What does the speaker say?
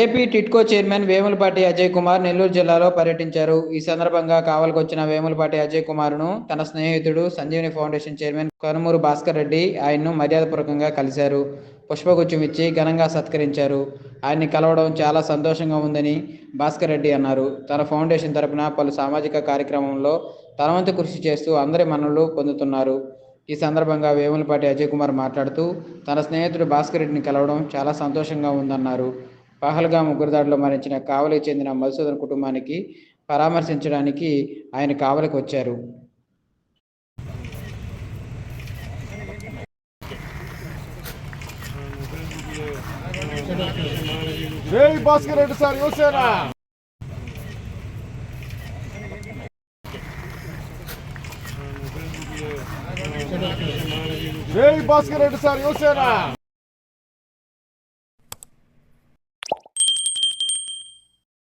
AP TIDCO chairman Vemulapati Ajay Kumar Nellore జిల్లాలో పర్యటించారు. ఈ సందర్భంగా కావలికి వచ్చిన వేములపాటి అజయ్ కుమార్ను తన స్నేహితుడు సంజీవని ఫౌండేషన్ చైర్మన్ కనుమూరు భాస్కర్ రెడ్డి ఆయన్ను మర్యాదపూర్వకంగా కలిశారు. పుష్పగుచ్చం ఇచ్చి ఘనంగా సత్కరించారు. ఆయన్ని కలవడం చాలా సంతోషంగా ఉందని భాస్కర్ రెడ్డి అన్నారు. తన ఫౌండేషన్ తరపున పలు సామాజిక కార్యక్రమంలో తన వంతు కృషి చేస్తూ అందరి మన్ననలు పొందుతున్నారు. ఈ సందర్భంగా వేములపాటి అజయ్ కుమార్ మాట్లాడుతూ తన స్నేహితుడు భాస్కర్ రెడ్డిని కలవడం చాలా సంతోషంగా ఉందన్నారు. పహల్గాం ఉగ్రదాడిలో మరణించిన కావలికి చెందిన మధుసూదన్ కుటుంబానికి పరామర్శించడానికి ఆయన కావలికి వచ్చారు. జై భాస్కర్ రెడ్డి సార్ యువసేన. జై భాస్కర్ రెడ్డి సార్ యువసేన.